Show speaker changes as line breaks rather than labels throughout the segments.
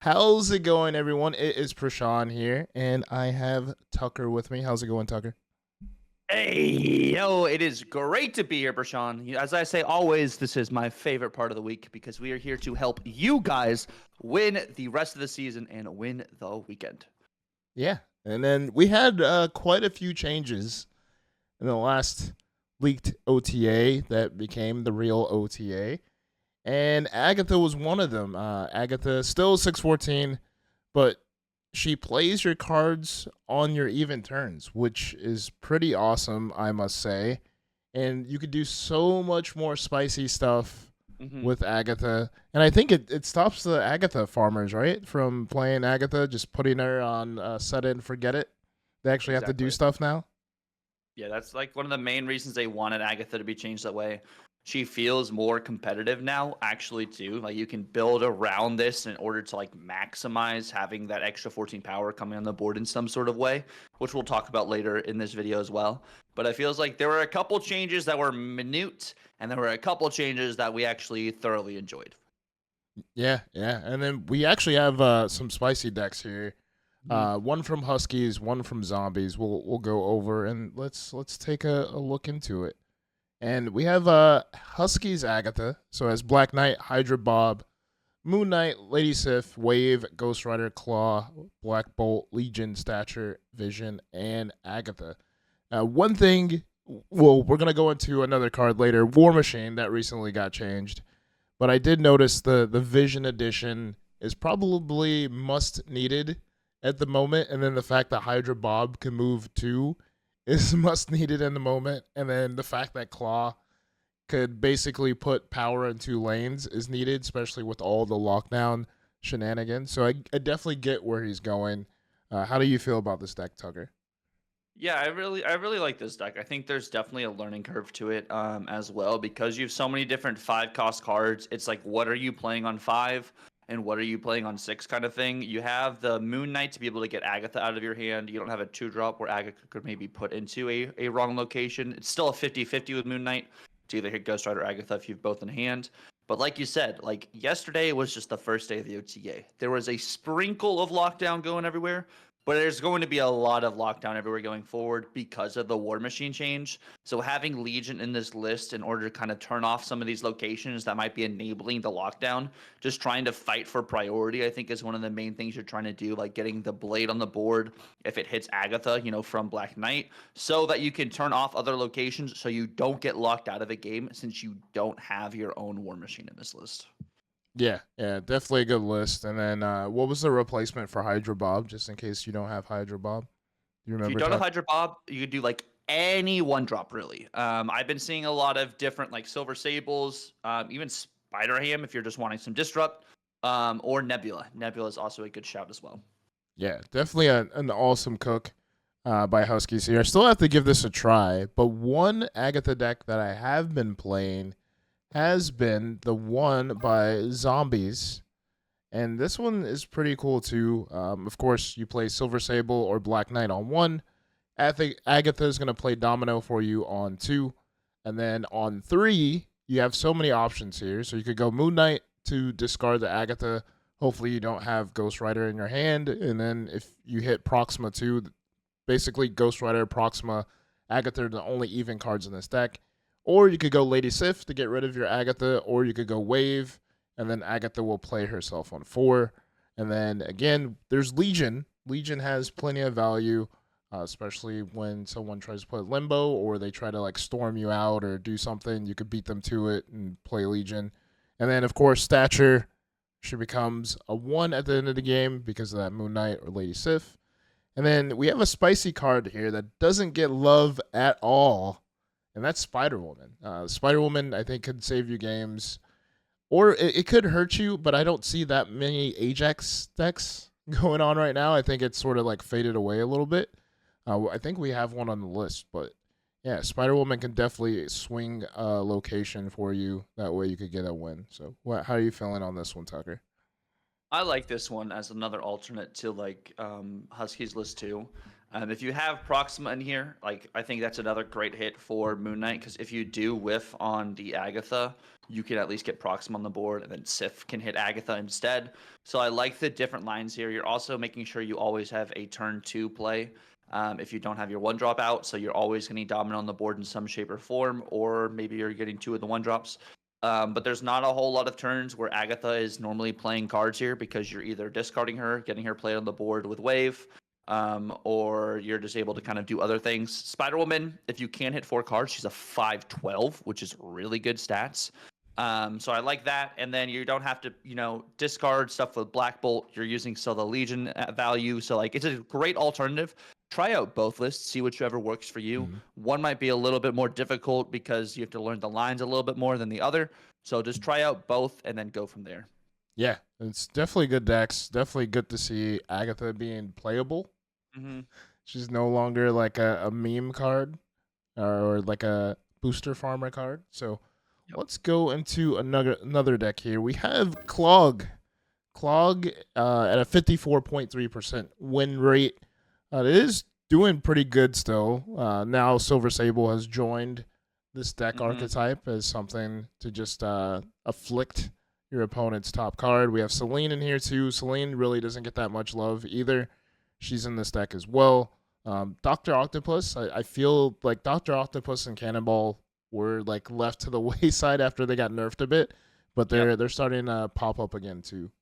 How's it going, everyone? It is Prashan here, and I have Tucker with me. How's it going, Tucker?
Hey, yo, it is great to be here, Prashan. As I say always, this is my favorite part of the week because we are here to help you guys win the rest of the season and win the weekend.
Yeah, and then we had quite a few changes in the last leaked OTA that became the real OTA, and Agatha was one of them. Agatha still 614, but she plays your cards on your even turns, which is pretty awesome, I must say. And you could do so much more spicy stuff
Hmm.
with Agatha. And I think it stops the Agatha farmers, right? From playing Agatha, just putting her on set it and forget it. They actually have to do
Exactly.
stuff now.
Yeah, that's like one of the main reasons they wanted Agatha to be changed that way. She feels more competitive now, actually, too. Like you can build around this in order to like maximize having that extra 14 power coming on the board in some sort of way, which we'll talk about later in this video as well. But it feels like there were a couple changes that were minute, and there were a couple changes that we actually thoroughly enjoyed.
Yeah, yeah. And then we actually have some spicy decks here.
Mhm.
One from Huskies, one from Zombies. We'll go over and let's take a look into it. And we have Huskies Agatha. So as Black Knight, Hydra Bob, Moon Knight, Lady Sif, Wave, Ghost Rider, Claw, Black Bolt, Legion, Stature, Vision, and Agatha. One thing, well, we're gonna go into another card later, War Machine, that recently got changed. But I did notice the Vision edition is probably must needed at the moment, and then the fact that Hydra Bob can move too is must needed in the moment, and then the fact that Claw could basically put power in two lanes is needed, especially with all the lockdown shenanigans. So I definitely get where he's going. How do you feel about this deck, Tucker?
Yeah, I really like this deck. I think there's definitely a learning curve to it as well because you have so many different 5 cost cards. It's like, what are you playing on 5 and what are you playing on 6 kind of thing. You have the Moon Knight to be able to get Agatha out of your hand. You don't have a 2 drop where Agatha could maybe put into a wrong location. It's still a 50-50 with Moon Knight to either hit Ghost Rider or Agatha if you've both in hand. But like you said, like yesterday was just the first day of the OTA. There was a sprinkle of lockdown going everywhere, but there's going to be a lot of lockdown everywhere going forward because of the War Machine change. So having Legion in this list in order to kind of turn off some of these locations that might be enabling the lockdown, just trying to fight for priority, I think is one of the main things you're trying to do, like getting the blade on the board if it hits Agatha, from Black Knight, so that you can turn off other locations so you don't get locked out of a game since you don't have your own War Machine in this list.
Yeah, yeah, definitely a good list. And then what was the replacement for Hydra Bob, just in case you don't have Hydra Bob? Do you
If you
remember,
don't have
Tuck?
Hydra Bob, you could do like any 1 drop really. I've been seeing a lot of different like Silver Sables, even Spider Ham if you're just wanting some disrupt, or Nebula. Nebula is also a good shout as well.
Yeah, definitely an awesome cook by Huskies here. I still have to give this a try, but one Agatha deck that I have been playing has been the one by Zombies. And this one is pretty cool too. Of course, you play Silver Sable or Black Knight on one. Agatha is going to play Domino for you on two. And then on three, you have so many options here. So you could go Moon Knight to discard the Agatha. Hopefully, you don't have Ghost Rider in your hand. And then if you hit Proxima 2, basically Ghost Rider, Proxima, Agatha are the only even cards in this deck. Or you could go Lady Sif to get rid of your Agatha, or you could go Wave, and then Agatha will play herself on four. And then again, there's Legion. Legion has plenty of value, especially when someone tries to play Limbo or they try to like storm you out or do something. You could beat them to it and play Legion. And then, of course, Stature. She becomes a 1 at the end of the game because of that Moon Knight or Lady Sif. And then we have a spicy card here that doesn't get love at all, and that's Spider Woman. Spider Woman, I think, could save you games, or it could hurt you, but I don't see that many Ajax decks going on right now. I think it's sort of like faded away a little bit. I think we have one on the list, but yeah, Spider Woman can definitely swing a location for you. That way you could get a win. So, how are you feeling on this one, Tucker?
I like this one as another alternate to like Husky's list too. If you have Proxima in here, like I think that's another great hit for Moon Knight because if you do whiff on the Agatha, you can at least get Proxima on the board, and then Sif can hit Agatha instead. So I like the different lines here. You're also making sure you always have a turn 2 play if you don't have your 1-drop out. So you're always getting dominant on the board in some shape or form, or maybe you're getting 2 of the 1-drops. But there's not a whole lot of turns where Agatha is normally playing cards here because you're either discarding her, getting her played on the board with Wave, or you're just able to kind of do other things. Spider Woman, if you can hit 4 cards, she's a 5/12, which is really good stats. So I like that. And then you don't have to, discard stuff with Black Bolt. You're using still the Legion value. So like it's a great alternative. Try out both lists, see whichever works for you. One might be a little bit more difficult because you have to learn the lines a little bit more than the other. So just try out both and then go from there.
Yeah, it's definitely good decks. Definitely good to see Agatha being playable. She's no longer like a meme card or like a booster farmer card. So let's go into another deck here. We have Clog. Clog at a 54.3% win rate. It is doing pretty good still. Now Silver Sable has joined this deck archetype as something to just afflict your opponent's top card. We have Selene in here too. Selene really doesn't get that much love either. She's in this deck as well. Dr. Octopus, I feel like Dr. Octopus and Cannonball were like left to the wayside after they got nerfed a bit, but they're starting to pop up again too.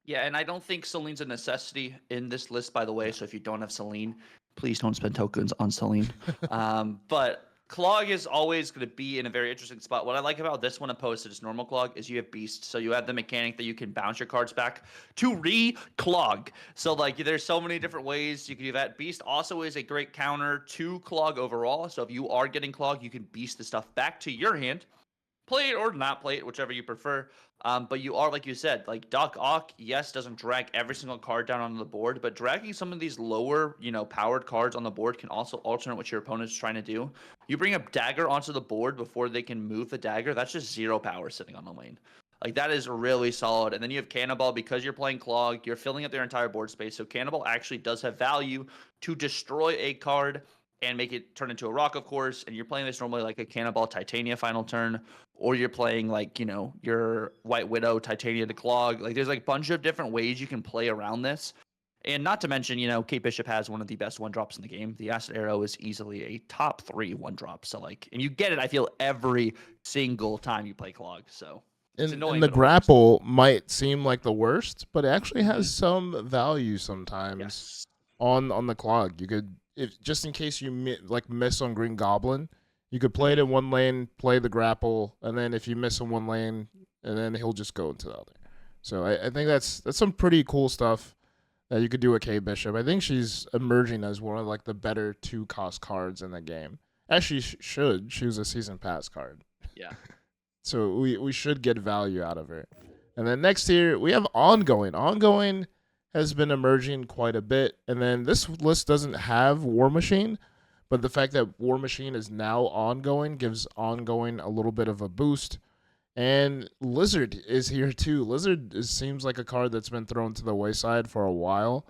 Yeah, and I don't think Selene's a necessity in this list, by the way. So if you don't have Selene, please don't spend tokens on Selene. But Clog is always going to be in a very interesting spot. What I like about this one opposed to just normal Clog is you have Beast. So you have the mechanic that you can bounce your cards back to re-Clog. So like there's so many different ways you can do that. Beast also is a great counter to Clog overall. So if you are getting Clog, you can Beast the stuff back to your hand. Play it or not play it, whichever you prefer. But you are, like you said, like Doc Ock, yes, doesn't drag every single card down on the board, but dragging some of these lower, powered cards on the board can also alternate what your opponent's trying to do. You bring a dagger onto the board before they can move the dagger, that's just 0 power sitting on the lane. Like, that is really solid. And then you have Cannonball, because you're playing Clog, you're filling up their entire board space. So Cannonball actually does have value to destroy a card and make it turn into a rock, of course. And you're playing this normally like a Cannonball Titania final turn, or you're playing like, your White Widow Titania to Clog. Like, there's like a bunch of different ways you can play around this. And not to mention, Kate Bishop has one of the best 1-drops in the game. The Acid Arrow is easily a top 3 1-drop. So like, and you get it, I feel, every single time you play Clog. So it's annoying.
And the grapple might seem like the worst, but it actually has some value sometimes on the Clog. You could, if just in case you miss on Green Goblin, you could play it in one lane, play the grapple, and then if you miss in one lane, and then he'll just go into the other. So I think that's some pretty cool stuff that you could do with Kate Bishop. I think she's emerging as one of like the better 2-cost cards in the game. Actually, she was a season pass card.
Yeah.
So we should get value out of her. And then next here we have Ongoing. Ongoing has been emerging quite a bit. And then this list doesn't have War Machine, but the fact that War Machine is now Ongoing gives Ongoing a little bit of a boost. And Lizard is here too. Lizard seems like a card that's been thrown to the wayside for a while.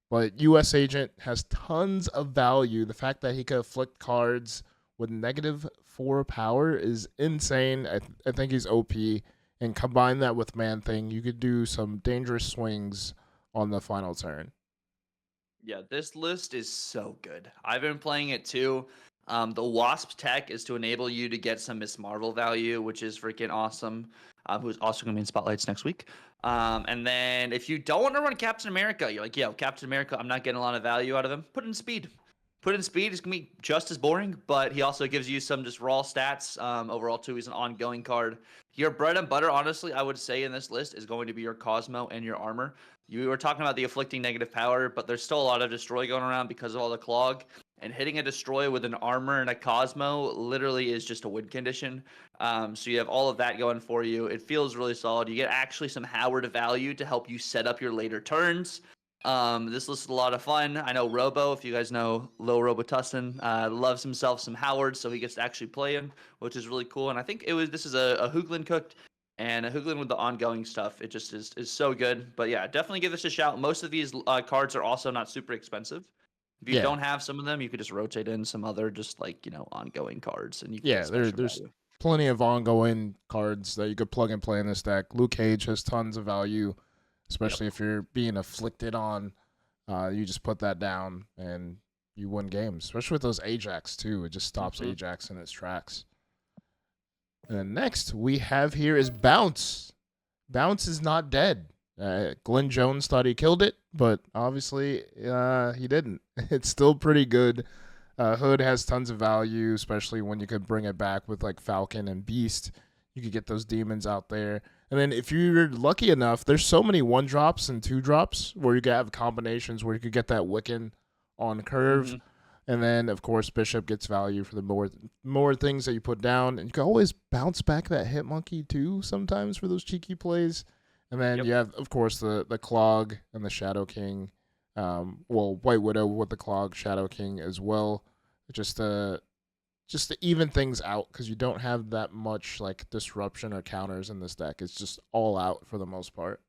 But US Agent has tons of value. The fact that he can afflict cards with -4 power is insane. I think he's OP. And combine that with Man-Thing, you could do some dangerous swings on the final turn.
Yeah, this list is so good. I've been playing it too. The Wasp tech is to enable you to get some Miss Marvel value, which is freaking awesome. Who's also going to be in Spotlights next week. And then if you don't want to run Captain America, you're like, yeah, Captain America, I'm not getting a lot of value out of him. Put in Speed. Put in Speed is going to be just as boring, but he also gives you some just raw stats. Overall, too, he's an ongoing card. Your bread and butter, honestly, I would say in this list is going to be your Cosmo and your Armor. You were talking about the afflicting negative power, but there's still a lot of Destroy going around because of all the Clog. And hitting a Destroy with an Armor and a Cosmo literally is just a win condition. So you have all of that going for you. It feels really solid. You get actually some Howard value to help you set up your later turns. This list is a lot of fun. I know Robo, if you guys know Lil Robotussin, loves himself some Howard, so he gets to actually play him, which is really cool. And I think this is a Hooglin cooked, and a Hooglin with the ongoing stuff. It just is so good. But yeah, definitely give this a shout. Most of these cards are also not super expensive. If you
Yeah,
don't have some of them, you could just rotate in some other just like, ongoing cards and you can
yeah.
get some extra
There's
value.
plenty of ongoing cards that you could plug and play in this deck. Luke Cage has tons of value,
Yep.
especially if you're being afflicted on. You just put that down and you win games, especially with those Ajax too. It just stops
Hmm.
Ajax in its tracks. And then next we have here is Bounce. Bounce is not dead. Glenn Jones thought he killed it, but obviously he didn't. It's still pretty good. Hood has tons of value, especially when you could bring it back with like Falcon and Beast. You could get those demons out there. And then if you're lucky enough, there's so many 1-drops and 2-drops where you could have combinations where you could get that Wiccan on curve.
Hmm.
And then of course Bishop gets value for the more things that you put down. And you can always bounce back that Hit Monkey too sometimes for those cheeky plays. And then
Yep.
you have of course the Clog and the Shadow King. White Widow with the Clog, Shadow King as well, just to even things out because you don't have that much like disruption or counters in this deck. It's just all out for the most part.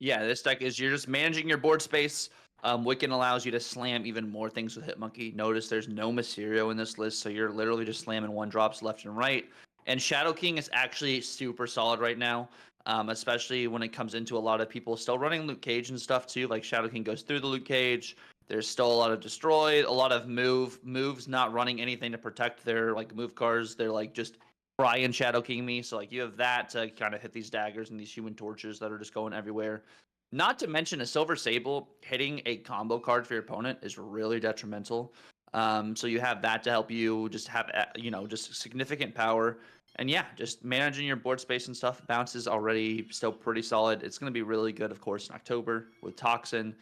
Yeah, this deck is you're just managing your board space. Wiccan allows you to slam even more things with Hitmonkey. Notice there's no Mysterio in this list, so you're literally just slamming 1-drops left and right. And Shadow King is actually super solid right now, especially when it comes into a lot of people still running Luke Cage and stuff too. Like Shadow King goes through the Luke Cage. There's still a lot of destroyed, a lot of moves not running anything to protect their like move cards. They're like just Try and Shadow King me. So like you have that to kind of hit these daggers and these human torches that are just going everywhere. Not to mention a Silver Sable hitting a combo card for your opponent is really detrimental. So you have that to help you just have just significant power. And yeah, just managing your board space and stuff. Bounce is already still pretty solid. It's going to be really good, of course, in October with Toxin.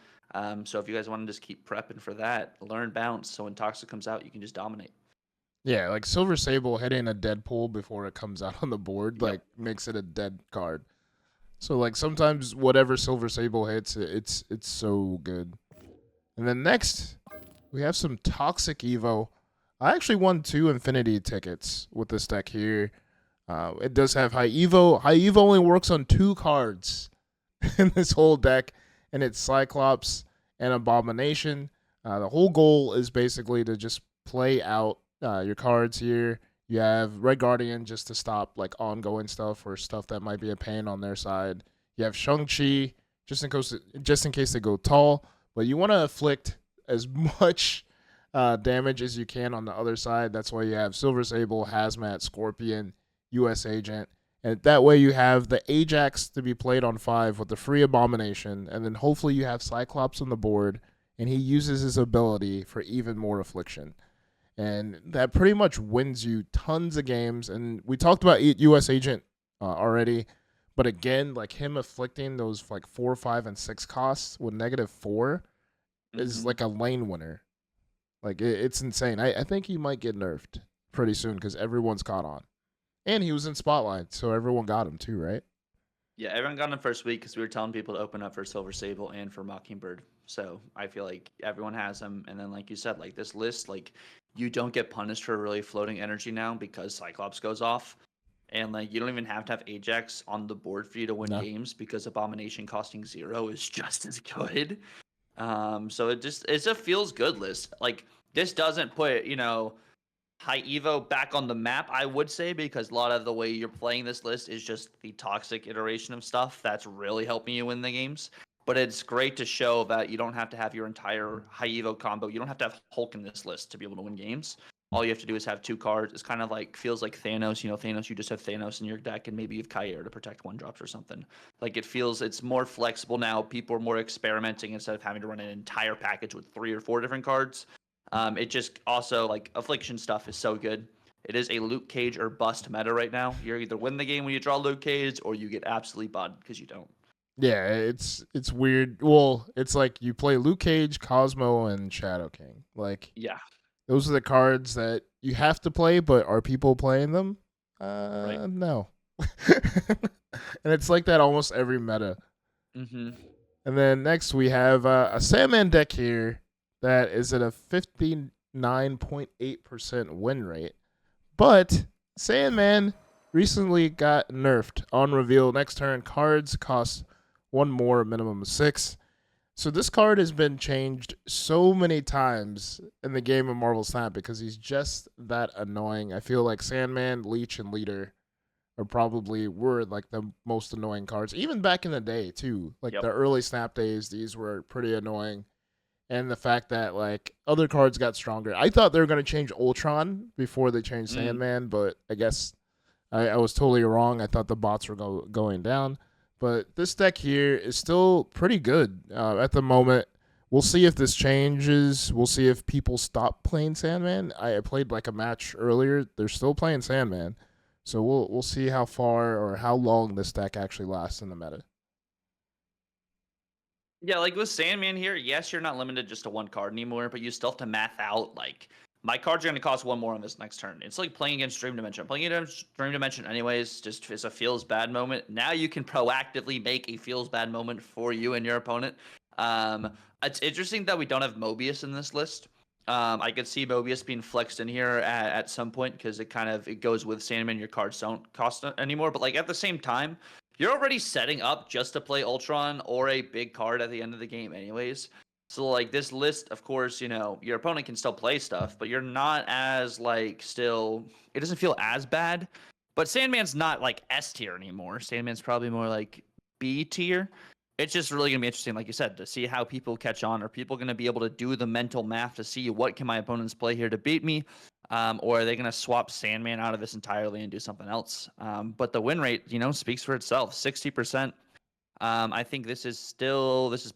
So if you guys want to just keep prepping for that, learn Bounce. So when Toxin comes out, you can just dominate.
Yeah, like Silver Sable hitting a Deadpool before it comes out on the board
Yep.
like makes it a dead card. So like sometimes whatever Silver Sable hits, it's so good. And then next we have some Toxic Evo. I actually won 2 Infinity tickets with this deck here. It does have High Evo. High Evo only works on 2 cards in this whole deck, and it's Cyclops and Abomination. The whole goal is basically to just play out your cards here. You have Red Guardian just to stop like ongoing stuff or stuff that might be a pain on their side. You have Shang-Chi just in case they go tall, but you want to afflict as much damage as you can on the other side. That's why you have Silver Sable, Hazmat, Scorpion, U.S. Agent, and that way you have the Ajax to be played on 5 with the free Abomination, and then hopefully you have Cyclops on the board, and he uses his ability for even more affliction. And that pretty much wins you tons of games. And we talked about U.S. Agent already, but again, like him afflicting those like 4, 5, and 6 costs with -4 is
Mm-hmm.
like a lane winner. Like it's insane. I think he might get nerfed pretty soon because everyone's caught on, and he was in Spotlight, so everyone got him too, right?
Yeah, everyone got in first week because we were telling people to open up for Silver Sable and for Mockingbird. So I feel like everyone has them. And then, like you said, like this list, like you don't get punished for really floating energy now because Cyclops goes off. And like you don't even have to have Ajax on the board for you to win
No.
games because Abomination costing 0 is just as good. So it's a feels good list. Like this doesn't put, High Evo back on the map, I would say, because a lot of the way you're playing this list is just the toxic iteration of stuff that's really helping you win the games. But it's great to show that you don't have to have your entire High Evo combo. You don't have to have Hulk in this list to be able to win games. All you have to do is have 2 cards. It's kind of like feels like Thanos. Thanos, you just have Thanos in your deck, and maybe you have Kyr to protect 1-drops or something. Like it feels it's more flexible now. People are more experimenting instead of having to run an entire package with 3 or 4 different cards. It just also like affliction stuff is so good. It is a Luke Cage or bust meta right now. You either win the game when you draw Luke Cage, or you get absolutely bodied because you don't.
Yeah, it's weird. Well, it's like you play Luke Cage, Cosmo, and Shadow King. Like
Yeah,
those are the cards that you have to play, but are people playing them?
right.
No. And it's like that almost every meta.
Mm-hmm.
And then next we have a Sandman deck here that is at a 59.8% win rate. But Sandman recently got nerfed on reveal. Next turn, cards cost 1 more, minimum of 6. So this card has been changed so many times in the game of Marvel Snap because he's just that annoying. I feel like Sandman, Leech, and Leader were like the most annoying cards. Even back in the day too. Like
Yep.
the early Snap days, these were pretty annoying. And the fact that like other cards got stronger. I thought they were gonna change Ultron before they changed Sandman, but I guess I was totally wrong. I thought the bots were going down. But this deck here is still pretty good at the moment. We'll see if this changes. We'll see if people stop playing Sandman. I played like a match earlier. They're still playing Sandman. So we'll see how far or how long this deck actually lasts in the meta.
Yeah, like with Sandman here, yes, you're not limited just to one card anymore, but you still have to math out like my cards are going to cost one more on this next turn. It's like playing against Dream Dimension. I'm playing against Dream Dimension anyways, just as a feels bad moment. Now you can proactively make a feels bad moment for you and your opponent. It's interesting that we don't have Mobius in this list. I could see Mobius being flexed in here at some point because it goes with Sandman. Your cards don't cost anymore, but like at the same time, you're already setting up just to play Ultron or a big card at the end of the game, anyways. So like this list, of course, your opponent can still play stuff, but you're not as like still. It doesn't feel as bad. But Sandman's not like S tier anymore. Sandman's probably more like B tier. It's just really gonna be interesting, like you said, to see how people catch on. Are people gonna be able to do the mental math to see what can my opponents play here to beat me, or are they gonna swap Sandman out of this entirely and do something else? But the win rate, speaks for itself. 60%. I think this is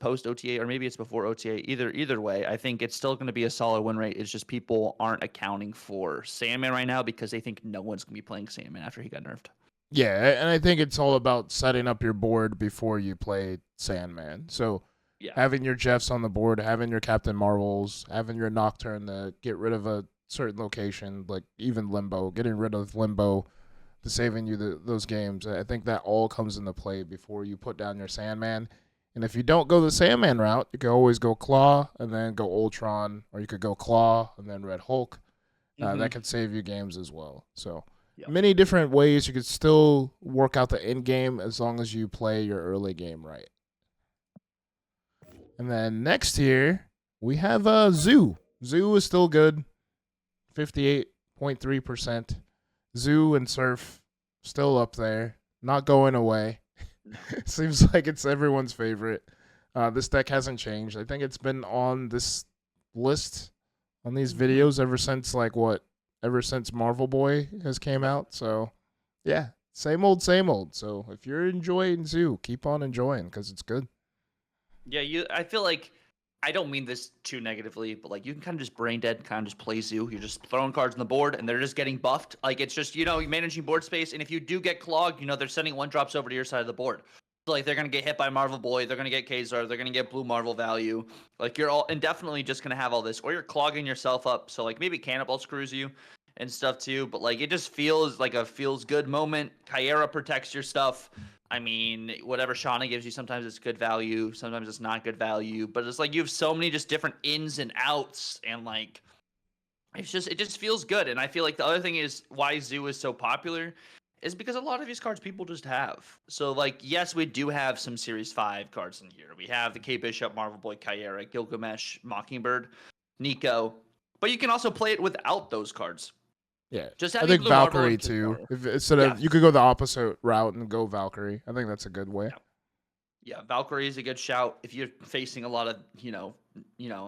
post OTA or maybe it's before OTA. Either way, I think it's still going to be a solid win rate. It's just people aren't accounting for Sandman right now because they think no one's going to be playing Sandman after he got nerfed.
Yeah, and I think it's all about setting up your board before you play Sandman. So
Yeah.
having your Jeffs on the board, having your Captain Marvels, having your Nocturne to get rid of a certain location, like even Limbo, getting rid of Limbo to saving you those games. I think that all comes into play before you put down your Sandman. And if you don't go the Sandman route, you can always go Claw and then go Ultron, or you could go Claw and then Red Hulk. That could save you games as well. So many different ways you could still work out the end game as long as you play your early game right. And then next here, we have Zoo. Zoo is still good, 58.3%. Zoo and Surf still up there, not going away. Seems like it's everyone's favorite. This deck hasn't changed. I think it's been on this list, on these videos ever since Marvel Boy has came out. So, yeah, same old, same old. So if you're enjoying Zoo, keep on enjoying because it's good.
Yeah, I feel like I don't mean this too negatively, but like you can kind of just brain dead, kind of just play Zoo. You're just throwing cards on the board, and they're just getting buffed. Like it's just you're managing board space, and if you do get Clog, they're sending 1-drops over to your side of the board. So like they're gonna get hit by Marvel Boy, they're gonna get Kazar, they're gonna get Blue Marvel value. Like you're all indefinitely just gonna have all this, or you're clogging yourself up. So like maybe Cannibal screws you and stuff too, but like it just feels like a feels good moment. TUCCRR protects your stuff. I mean, whatever Shauna gives you, sometimes it's good value, sometimes it's not good value. But it's like you have so many just different ins and outs, and like it just feels good. And I feel like the other thing is why Zoo is so popular is because a lot of these cards people just have. So like, yes, we do have some Series 5 cards in here. We have the K Bishop, Marvel Boy, TUCCRR, Gilgamesh, Mockingbird, Nico. But you can also play it without those cards.
Yeah,
Just
I
having
think
Blue Marvel
Valkyrie
and
too.
Kazar.
If instead of you could go the opposite route and go Valkyrie. I think that's a good way.
Yeah, Valkyrie is a good shout. If you're facing a lot of,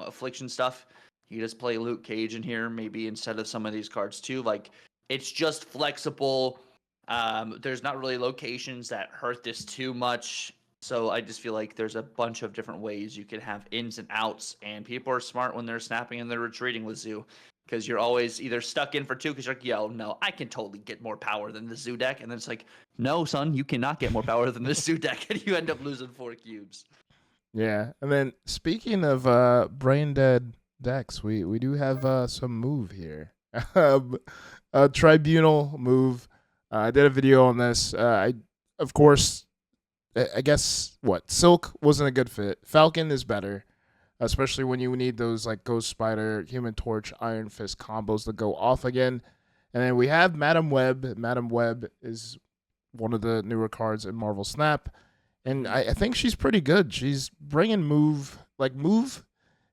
affliction stuff, you just play Luke Cage in here, maybe instead of some of these cards too. Like, it's just flexible. There's not really locations that hurt this too much. So I just feel like there's a bunch of different ways you could have ins and outs, and people are smart when they're snapping and they're retreating with Zoo. Because you're always either stuck in for 2 because you're like, yo, no, I can totally get more power than the Zoo deck. And then it's like, no, son, you cannot get more power than the Zoo deck. And you end up losing 4 cubes.
Yeah. And then speaking of brain dead decks, we do have some move here. A Tribunal move. I did a video on this. Of course, I guess, Silk wasn't a good fit. Falcon is better. Especially when you need those like Ghost Spider, Human Torch, Iron Fist combos to go off again. And then we have Madam Web. Madam Web is one of the newer cards in Marvel Snap. And I think she's pretty good. She's bringing move, like move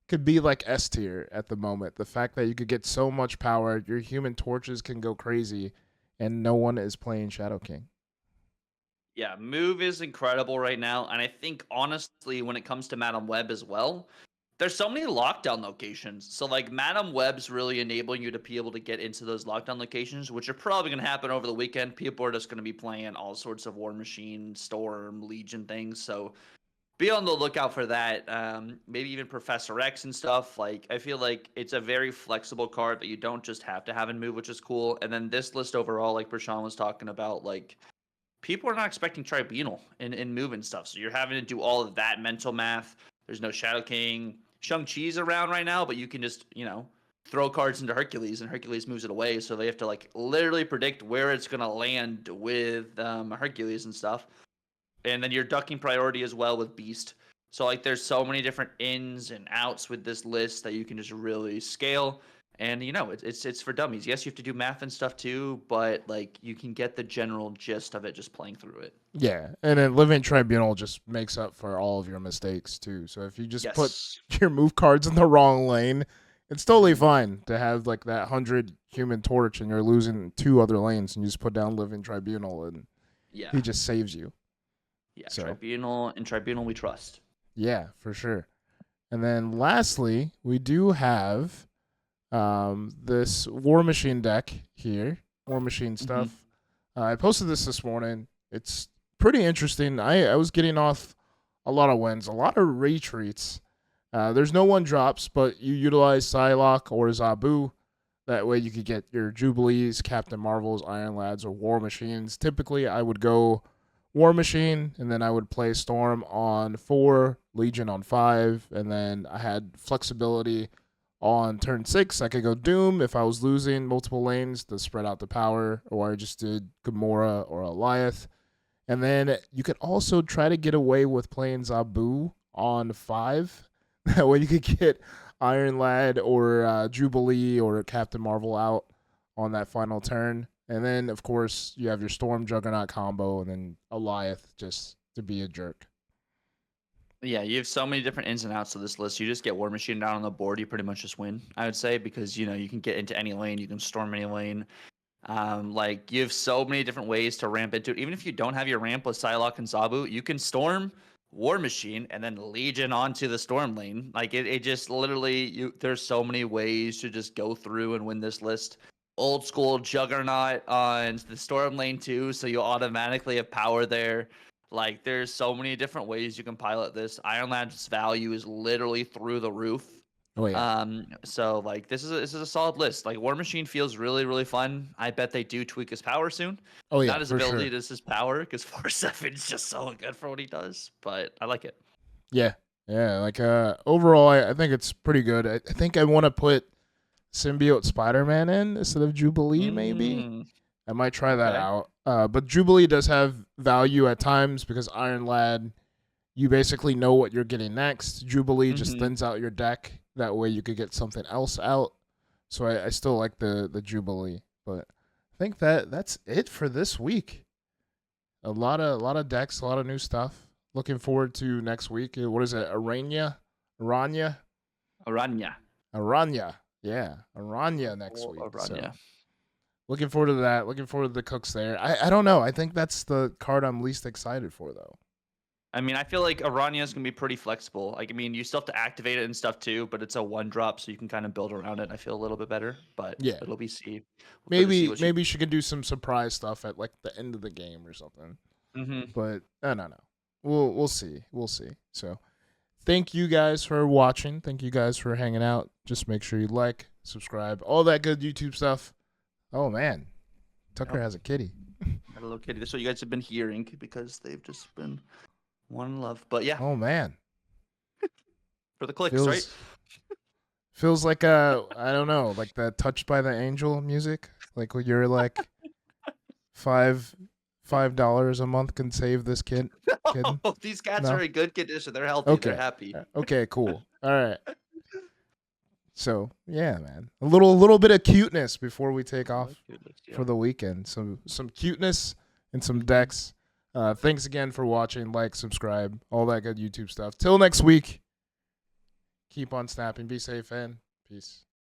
could be like S tier at the moment. The fact that you could get so much power, your human torches can go crazy, and no one is playing Shadow King.
Yeah, move is incredible right now, and I think honestly, when it comes to Madam Web as well, there's so many lockdown locations. So like Madam Web's really enabling you to be able to get into those lockdown locations, which are probably going to happen over the weekend. People are just going to be playing all sorts of War Machine, Storm, Legion things. So be on the lookout for that. Maybe even Professor X and stuff. Like I feel like it's a very flexible card that you don't just have to have in move, which is cool. And then this list overall, like Prashant was talking about, like people are not expecting Tribunal in move and stuff. So you're having to do all of that mental math. There's no Shadow King. Shang-Chi's around right now, but you can just, throw cards into Hercules and Hercules moves it away. So they have to like literally predict where it's going to land with Hercules and stuff. And then you're ducking priority as well with Beast. So like there's so many different ins and outs with this list that you can just really scale. And it's for dummies. Yes, you have to do math and stuff too, but like you can get the general gist of it just playing through it.
Yeah, and then Living Tribunal just makes up for all of your mistakes too. So if you just put your move cards in the wrong lane, it's totally fine to have like that 100 human torch and you're losing 2 other lanes, and you just put down Living Tribunal and he just saves you.
Yeah, so. Tribunal we trust.
Yeah, for sure. And then lastly, we do have this War Machine deck here, War Machine stuff. I posted this morning. It's pretty interesting. I was getting off a lot of wins, a lot of retreats. There's no 1-drops, but you utilize Psylocke or Zabu. That way you could get your Jubilees, Captain Marvels, Iron Lads, or War Machines. Typically, I would go War Machine, and then I would play Storm on 4, Legion on 5, and then I had flexibility on turn 6. I could go Doom if I was losing multiple lanes to spread out the power, or I just did Gamora or Eliath. And then you could also try to get away with playing Zabu on 5. That way you could get Iron Lad or Jubilee or Captain Marvel out on that final turn. And then, of course, you have your Storm Juggernaut combo, and then Eliath just to be a jerk.
Yeah, you have so many different ins and outs of this list. You just get War Machine down on the board, you pretty much just win, I would say, because, you can get into any lane, you can storm any lane. Like, you have so many different ways to ramp into it. Even if you don't have your ramp with Psylocke and Zabu, you can storm War Machine and then Legion onto the storm lane. Like, it just literally, there's so many ways to just go through and win this list. Old school Juggernaut on the storm lane too, so you automatically have power there. Like, there's so many different ways you can pilot this. Iron Lad's value is literally through the roof.
Oh yeah.
So like this is a solid list. Like War Machine feels really, really fun. I bet they do tweak his power soon.
Oh yeah.
Not his ability, just his power, because 4/7 is just so good for what he does. But I like it.
Yeah. Yeah. Like overall I think it's pretty good. I think I want to put Symbiote Spider-Man in instead of Jubilee, maybe. I might try that out. But Jubilee does have value at times because Iron Lad, you basically know what you're getting next. Jubilee just thins out your deck. That way you could get something else out. So I still like the Jubilee. But I think that's it for this week. A lot of decks, a lot of new stuff. Looking forward to next week. What is it? Aranya? Yeah, Aranya next week. So, looking forward to that. Looking forward to the cooks there. I don't know. I think that's the card I'm least excited for, though.
I mean, I feel like Aranya is going to be pretty flexible. Like, I mean, you still have to activate it and stuff, too, but it's a 1-drop, so you can kind of build around it. I feel a little bit better, but
yeah,
it'll be see.
Maybe she can do some surprise stuff at, like, the end of the game or something. But, I don't know. We'll see. We'll see. So, thank you guys for watching. Thank you guys for hanging out. Just make sure you like, subscribe, all that good YouTube stuff. Oh, man. TUCCRR has a kitty.
Got a little kitty. That's what you guys have been hearing because they've just been one love. But, yeah.
Oh, man.
For the clicks, right?
Feels like, I don't know, like the Touched by the Angel music. Like when you're like, $5 a month can save this kid.
Oh, these cats are in good condition. They're healthy. Okay. They're happy.
Okay, cool. All right. So yeah, man, a little bit of cuteness before we take off for the weekend. Some cuteness and some decks. Thanks again for watching. Like, subscribe, all that good YouTube stuff. Till next week, keep on snapping. Be safe and peace.